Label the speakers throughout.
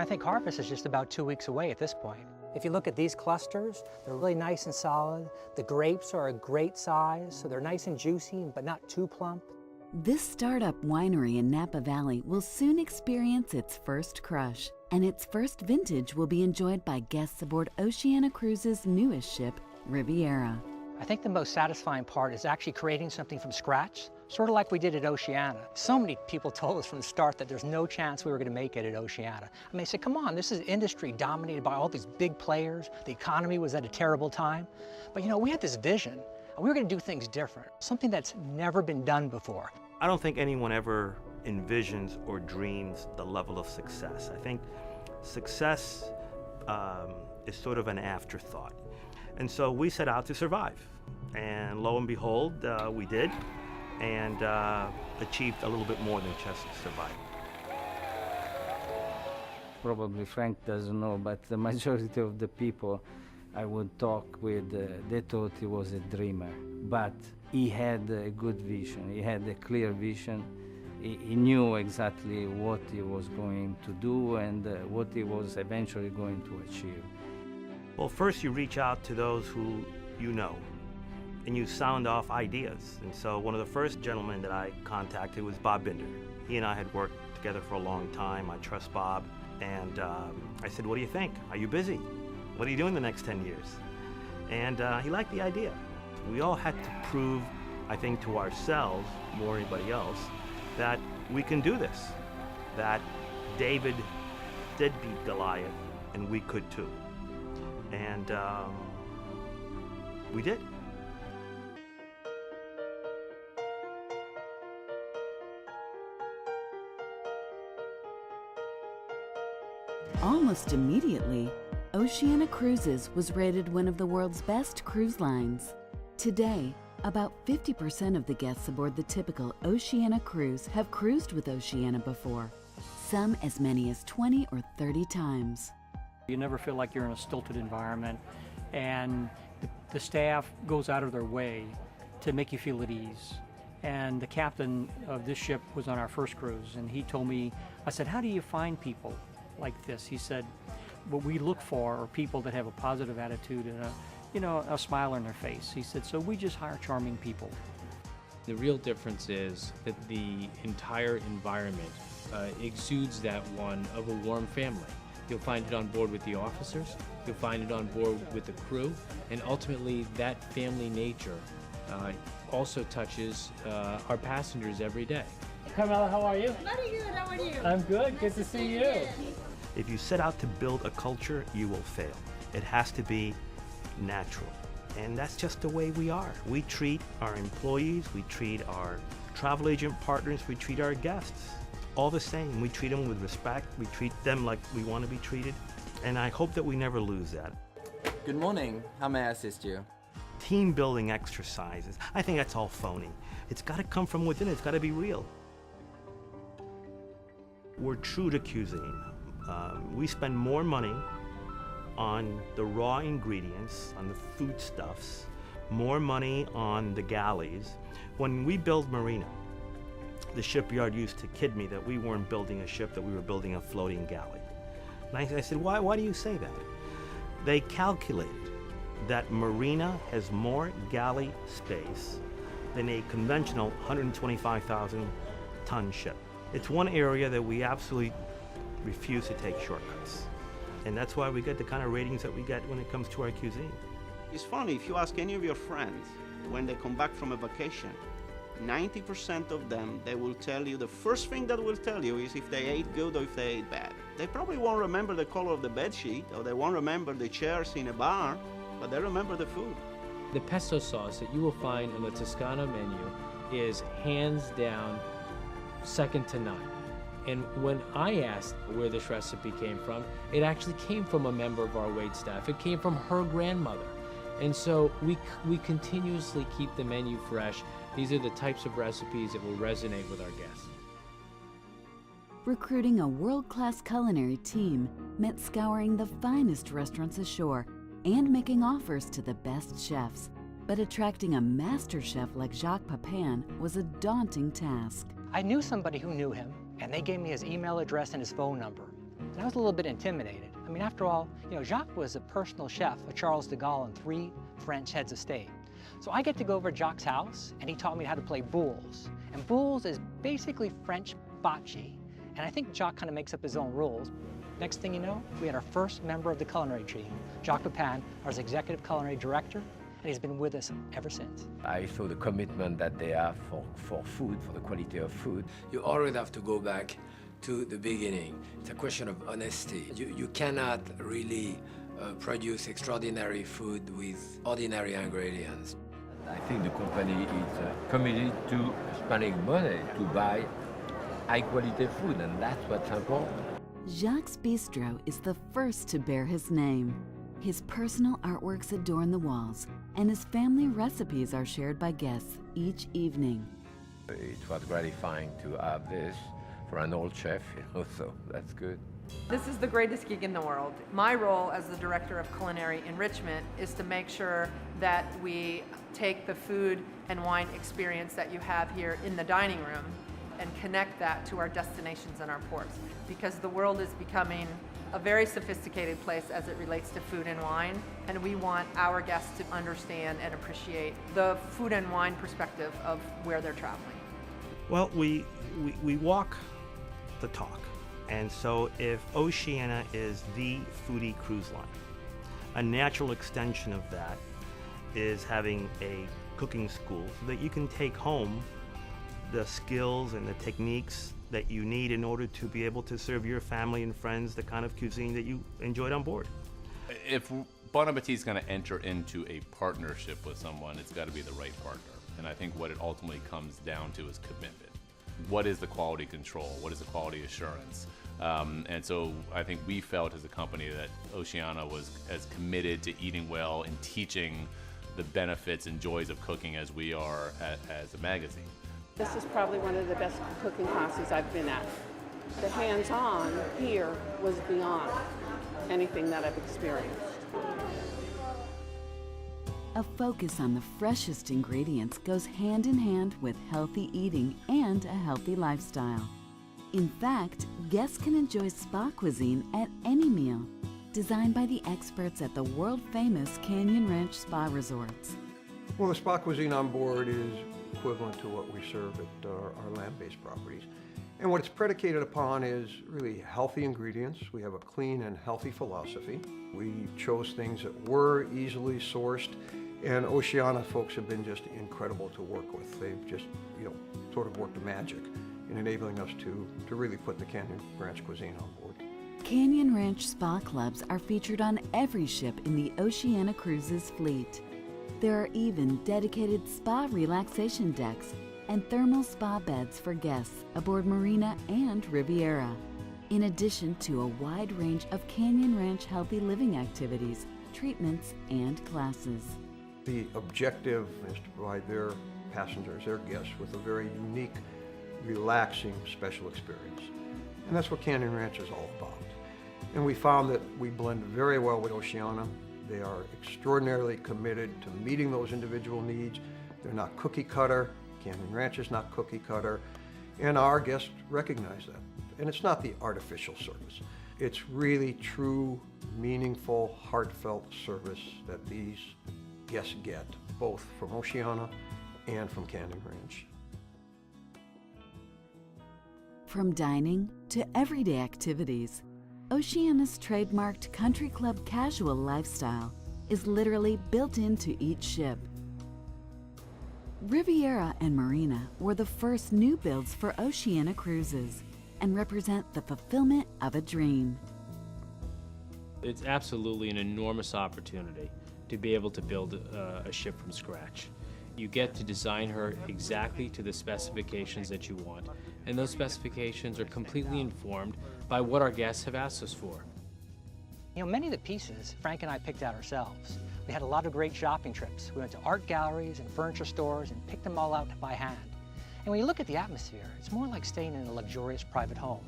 Speaker 1: I think harvest is just about 2 weeks away at this point. If you look at these clusters, they're really nice and solid. The grapes are a great size, so they're nice and juicy, but not too plump.
Speaker 2: This startup winery in Napa Valley will soon experience its first crush, and its first vintage will be enjoyed by guests aboard Oceania Cruises' newest ship, Riviera.
Speaker 1: I think the most satisfying part is actually creating something from scratch, sort of like we did at Oceania. So many people told us from the start that there's no chance we were going to make it at Oceania. I mean, they said, come on, this is industry dominated by all these big players. The economy was at a terrible time. But you know, we had this vision. We were going to do things different, something that's never been done before.
Speaker 3: I don't think anyone ever envisions or dreams the level of success. I think success is sort of an afterthought. And so we set out to survive. And lo and behold, we did, and achieved a little bit more than just survival.
Speaker 4: Probably Frank doesn't know, but the majority of the people I would talk with, they thought he was a dreamer. But he had a good vision, he had a clear vision. He knew exactly what he was going to do and what he was eventually going to achieve.
Speaker 3: Well, first you reach out to those who you know, and you sound off ideas. And so one of the first gentlemen that I contacted was Bob Binder. He and I had worked together for a long time. I trust Bob. And I said, what do you think? Are you busy? What are you doing the next 10 years? And he liked the idea. We all had to prove, I think, to ourselves, more than anybody else, that we can do this. That David did beat Goliath, and we could too. And we did.
Speaker 2: Almost immediately, Oceania Cruises was rated one of the world's best cruise lines. Today, about 50% of the guests aboard the typical Oceania cruise have cruised with Oceania before, some as many as 20 or 30 times.
Speaker 1: You never feel like you're in a stilted environment, and the staff goes out of their way to make you feel at ease. And the captain of this ship was on our first cruise, and he told me, I said, how do you find people like this? He said, what we look for are people that have a positive attitude and a smile on their face. He said, so we just hire charming people.
Speaker 5: The real difference is that the entire environment exudes that one of a warm family. You'll find it on board with the officers, you'll find it on board with the crew, and ultimately that family nature also touches our passengers every day.
Speaker 6: Carmela, how are you?
Speaker 7: Very good, how are you?
Speaker 6: I'm good, good to see you.
Speaker 3: If you set out to build a culture, you will fail. It has to be natural. And that's just the way we are. We treat our employees, we treat our travel agent partners, we treat our guests all the same. We treat them with respect, we treat them like we want to be treated, and I hope that we never lose that.
Speaker 8: Good morning, how may I assist you?
Speaker 3: Team building exercises, I think that's all phony. It's got to come from within, it's got to be real. We're true to cuisine. We spend more money on the raw ingredients, on the foodstuffs, more money on the galleys. When we build Marina, the shipyard used to kid me that we weren't building a ship, that we were building a floating galley. And I said, why do you say that? They calculated that Marina has more galley space than a conventional 125,000 ton ship. It's one area that we absolutely refuse to take shortcuts. And that's why we get the kind of ratings that we get when it comes to our cuisine.
Speaker 9: It's funny, if you ask any of your friends when they come back from a vacation, 90% of them, they will tell you, the first thing that will tell you is if they ate good or if they ate bad. They probably won't remember the color of the bed sheet, or they won't remember the chairs in a bar, but they remember the food.
Speaker 5: The pesto sauce that you will find on the Toscana menu is hands down second to none. And when I asked where this recipe came from, it actually came from a member of our waitstaff. It came from her grandmother. And so we continuously keep the menu fresh. These are the types of recipes that will resonate with our guests.
Speaker 2: Recruiting a world-class culinary team meant scouring the finest restaurants ashore and making offers to the best chefs. But attracting a master chef like Jacques Pepin was a daunting task.
Speaker 1: I knew somebody who knew him, and they gave me his email address and his phone number.
Speaker 7: and I was a little bit intimidated. I mean, after all, Jacques was a personal chef of Charles de Gaulle and 3 French heads of state. So I get to go over to Jacques' house, and he taught me how to play boules. And boules is basically French bocce. And I think Jacques kind of makes up his own rules. Next thing you know, we had our first member of the culinary team, Jacques Pepin, our executive culinary director, and he's been with us ever since.
Speaker 10: I saw the commitment that they have for food, for the quality of food.
Speaker 11: You always have to go back to the beginning. It's a question of honesty. You cannot really produce extraordinary food with ordinary ingredients.
Speaker 10: I think the company is committed to spending money to buy high-quality food, and that's what's important.
Speaker 2: Jacques' Bistro is the first to bear his name. His personal artworks adorn the walls, and his family recipes are shared by guests each evening.
Speaker 10: It was gratifying to have this for an old chef, so that's good.
Speaker 12: This is the greatest gig in the world. My role as the Director of Culinary Enrichment is to make sure that we take the food and wine experience that you have here in the dining room and connect that to our destinations and our ports. Because the world is becoming a very sophisticated place as it relates to food and wine, and we want our guests to understand and appreciate the food and wine perspective of where they're traveling.
Speaker 3: Well, we walk the talk. And so if Oceania is the foodie cruise line, a natural extension of that is having a cooking school so that you can take home the skills and the techniques that you need in order to be able to serve your family and friends the kind of cuisine that you enjoyed on board.
Speaker 13: If Bon Appetit is going to enter into a partnership with someone, it's got to be the right partner. And I think what it ultimately comes down to is commitment. What is the quality control? What is the quality assurance? And so I think we felt as a company that Oceania was as committed to eating well and teaching the benefits and joys of cooking as we are as a magazine.
Speaker 14: This is probably one of the best cooking classes I've been at. The hands-on here was beyond anything that I've experienced.
Speaker 2: A focus on the freshest ingredients goes hand in hand with healthy eating and a healthy lifestyle. In fact, guests can enjoy spa cuisine at any meal, designed by the experts at the world-famous Canyon Ranch Spa Resorts.
Speaker 15: Well, the spa cuisine on board is equivalent to what we serve at our land-based properties. And what it's predicated upon is really healthy ingredients. We have a clean and healthy philosophy. We chose things that were easily sourced, and Oceania folks have been just incredible to work with. They've just, sort of worked magic in enabling us to really put the Canyon Ranch cuisine on board.
Speaker 2: Canyon Ranch spa clubs are featured on every ship in the Oceania Cruises fleet. There are even dedicated spa relaxation decks and thermal spa beds for guests aboard Marina and Riviera, in addition to a wide range of Canyon Ranch healthy living activities, treatments, and classes.
Speaker 15: The objective is to provide their passengers, their guests, with a very unique, relaxing, special experience. And that's what Canyon Ranch is all about. And we found that we blend very well with Oceania. They are extraordinarily committed to meeting those individual needs. They're not cookie cutter. Canyon Ranch is not cookie cutter. And our guests recognize that. And it's not the artificial service. It's really true, meaningful, heartfelt service that these guests get, both from Oceania and from Canyon Ranch.
Speaker 2: From dining to everyday activities, Oceania's trademarked country club casual lifestyle is literally built into each ship. Riviera and Marina were the first new builds for Oceania Cruises and represent the fulfillment of a dream.
Speaker 5: It's absolutely an enormous opportunity to be able to build a ship from scratch. You get to design her exactly to the specifications that you want, and those specifications are completely informed by what our guests have asked us for.
Speaker 7: Many of the pieces Frank and I picked out ourselves. We had a lot of great shopping trips. We went to art galleries and furniture stores and picked them all out by hand. And when you look at the atmosphere, it's more like staying in a luxurious private home.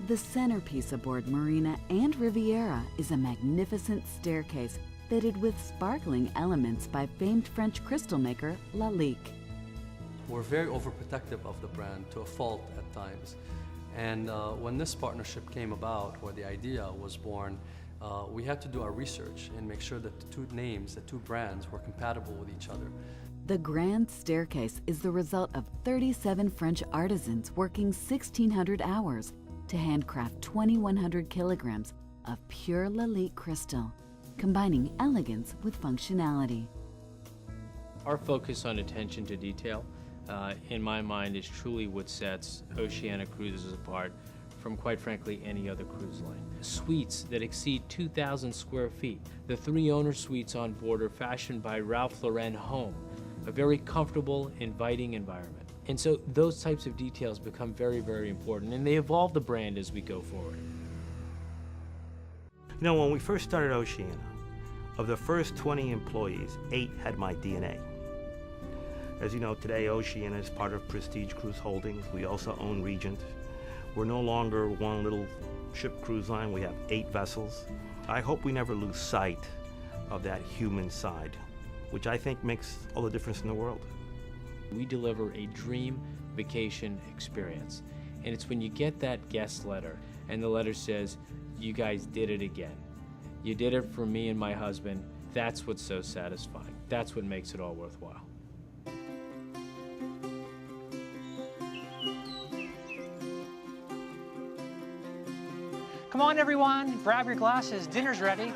Speaker 2: The centerpiece aboard Marina and Riviera is a magnificent staircase fitted with sparkling elements by famed French crystal maker Lalique.
Speaker 16: We're very overprotective of the brand to a fault at times. And when this partnership came about, or the idea was born, we had to do our research and make sure that the two names, the two brands, were compatible with each other.
Speaker 2: The Grand Staircase is the result of 37 French artisans working 1,600 hours to handcraft 2,100 kilograms of pure Lalique crystal, combining elegance with functionality.
Speaker 5: Our focus on attention to detail, in my mind, is truly what sets Oceania Cruises apart from, quite frankly, any other cruise line. Suites that exceed 2,000 square feet. The 3 owner suites on board are fashioned by Ralph Lauren Home, a very comfortable, inviting environment. And so those types of details become very, very important, and they evolve the brand as we go forward.
Speaker 3: You know, when we first started Oceania, of the first 20 employees, 8 had my DNA. As you know, today Oceania is part of Prestige Cruise Holdings. We also own Regent. We're no longer one little ship cruise line. We have 8 vessels. I hope we never lose sight of that human side, which I think makes all the difference in the world.
Speaker 5: We deliver a dream vacation experience. And it's when you get that guest letter, and the letter says, "You guys did it again. You did it for me and my husband." That's what's so satisfying. That's what makes it all worthwhile.
Speaker 7: Come on, everyone, grab your glasses, dinner's ready.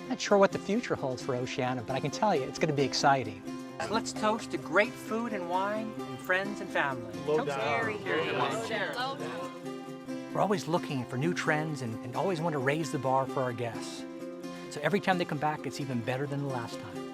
Speaker 7: Not sure what the future holds for Oceania, but I can tell you it's going to be exciting. Let's toast to great food and wine and friends and family. Toast. Cheers. We're always looking for new trends and always want to raise the bar for our guests. So every time they come back, it's even better than the last time.